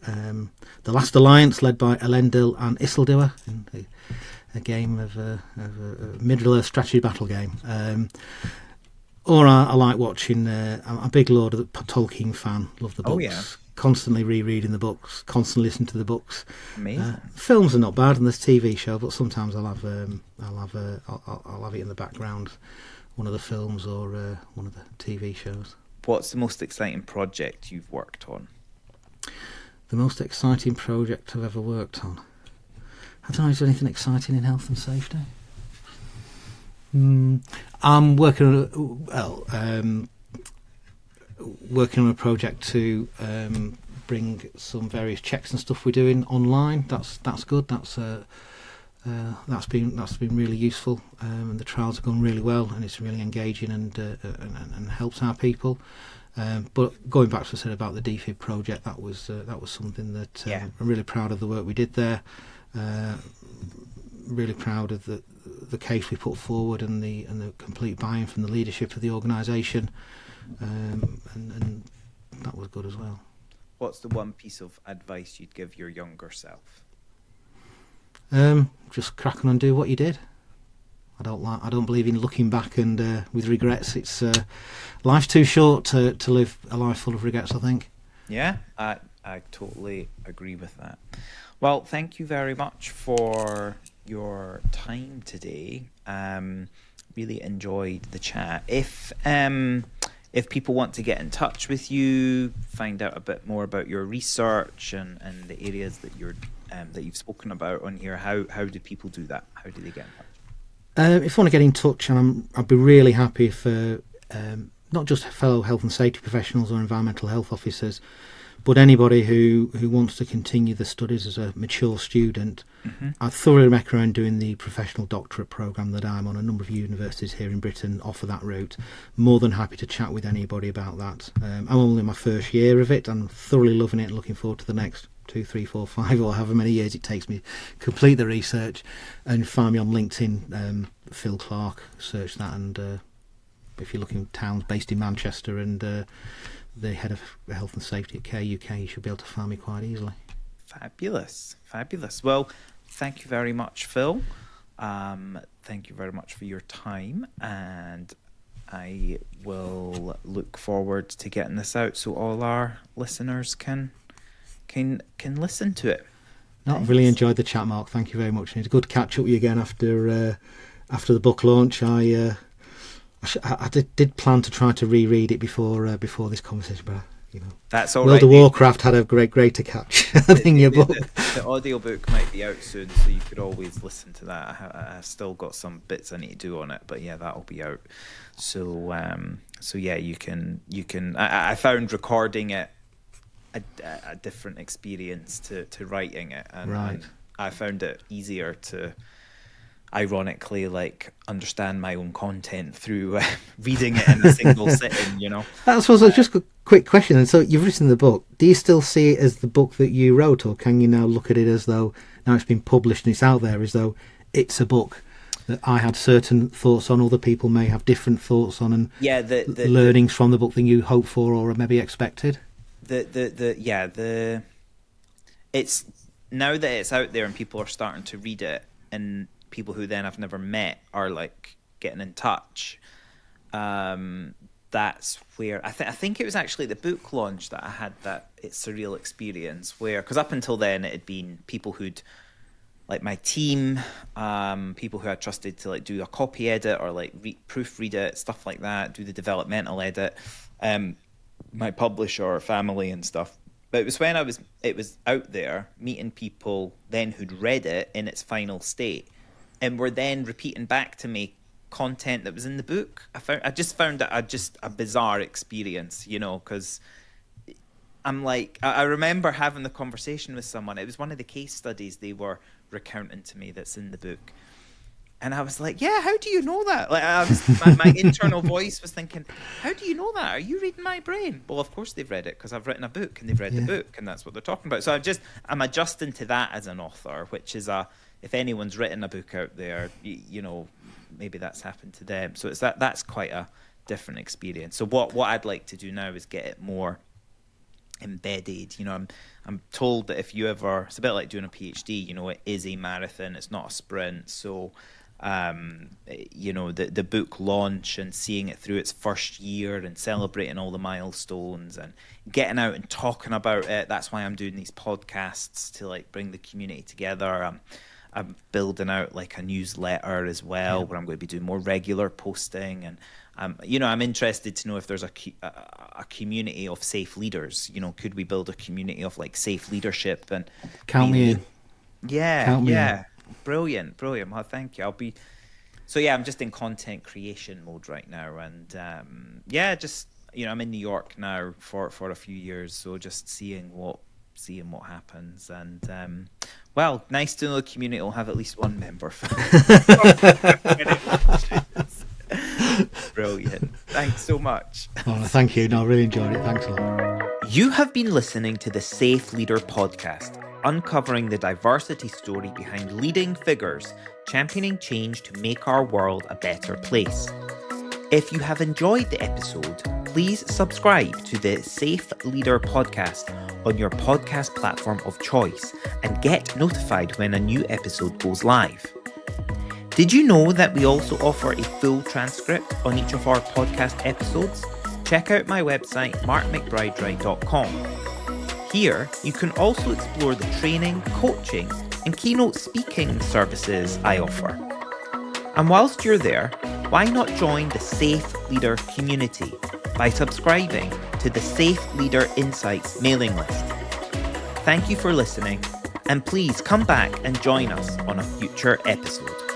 the Last Alliance, led by Elendil and Isildur, in a game of a Middle-earth strategy battle game. Or I like watching. I'm a big Lord of the Tolkien fan. Love the books. Oh yeah. Constantly rereading the books. Constantly listening to the books. Amazing. Films are not bad, and there's TV show, but sometimes I'll have it in the background, one of the films or one of the TV shows. What's the most exciting project you've worked on? The most exciting project I've ever worked on. I don't know. Is there anything exciting in health and safety? I'm working on a project to bring some various checks and stuff we're doing online. That's good. That's been really useful, and the trials have gone really well, and it's really engaging and helps our people. But going back to what I said about the DFIB project, that was something that I'm really proud of the work we did there. Really proud of the case we put forward and the complete buy-in from the leadership of the organisation, and that was good as well. What's the one piece of advice you'd give your younger self? Just crack on and do what you did. I don't believe in looking back and with regrets. It's life's too short to live a life full of regrets, I think. Yeah, I totally agree with that. Well, thank you very much for your time today. Really enjoyed the chat. If people want to get in touch with you, find out a bit more about your research and the areas that you've spoken about on here, how do people do that? How do they get in touch? If you want to get in touch, and I'd be really happy for not just fellow health and safety professionals or environmental health officers, but anybody who wants to continue the studies as a mature student. I thoroughly recommend doing the professional doctorate programme that I'm on. A number of universities here in Britain offer that route. More than happy to chat with anybody about that. I'm only in my first year of it. I'm thoroughly loving it and looking forward to the next 2, 3, 4, 5, or however many years it takes me to complete the research. And find me on LinkedIn, Phil Clarke, search that, and if you're looking at towns based in Manchester and the head of health and safety at Care UK, you should be able to find me quite easily. Fabulous. Well, thank you very much, Phil. Thank you very much for your time, and I will look forward to getting this out so all our listeners can listen to it. No, I've really enjoyed the chat, Mark. Thank you very much. And it's good to catch up with you again after the book launch. I did plan to try to reread it before this conversation, but that's all World right. of Warcraft had a greater catch in your book. The audiobook might be out soon, so you could always listen to that. I've still got some bits I need to do on it, but yeah, that'll be out. So yeah, you can. I found recording it a different experience to writing it, and I found it easier to, ironically, understand my own content through reading it in a single sitting. That's just a quick question. And so you've written the book. Do you still see it as the book that you wrote, or can you now look at it as though now it's been published and it's out there, as though it's a book that I had certain thoughts on, other people may have different thoughts on, and the learnings from the book than you hoped for or maybe expected? It's now that it's out there and people are starting to read it, and people who then I've never met are getting in touch. That's where I think it was actually the book launch that I had that it's surreal experience where, because up until then it had been people who'd my team, people who I trusted to do a copy edit or proofread it, stuff like that, do the developmental edit, my publisher, family and stuff. But it was when it was out there, meeting people then who'd read it in its final state, and were then repeating back to me content that was in the book. I just found it a bizarre experience, because I'm I remember having the conversation with someone. It was one of the case studies they were recounting to me that's in the book. And I was like, yeah, how do you know that? My internal voice was thinking, how do you know that? Are you reading my brain? Well, of course they've read it, because I've written a book and they've read the book, and that's what they're talking about. So I'm adjusting to that as an author, which is if anyone's written a book out there, maybe that's happened to them. So it's that's quite a different experience. So what I'd like to do now is get it more embedded. I'm told that if you ever, it's a bit like doing a PhD, it is a marathon, it's not a sprint. So the book launch and seeing it through its first year and celebrating all the milestones and getting out and talking about it. That's why I'm doing these podcasts, to bring the community together. I'm building out a newsletter as well, where I'm going to be doing more regular posting, and I'm interested to know if there's a community of safe leaders. Could we build a community of safe leadership? And count me in. Yeah. Brilliant. Well, thank you. I'm just in content creation mode right now, and I'm in New York now for a few years, so just seeing what happens. And nice to know the community will have at least one member. Brilliant. Thanks so much. Oh, no, thank you. No, I really enjoyed it. Thanks a lot. You have been listening to the Safe Leader podcast, uncovering the diversity story behind leading figures championing change to make our world a better place. If you have enjoyed the episode, please subscribe to the Safe Leader podcast on your podcast platform of choice and get notified when a new episode goes live. Did you know that we also offer a full transcript on each of our podcast episodes? Check out my website, markmcbridewright.com. Here, you can also explore the training, coaching, and keynote speaking services I offer. And whilst you're there, why not join the Safe Leader community by subscribing to the Safe Leader Insights mailing list? Thank you for listening, and please come back and join us on a future episode.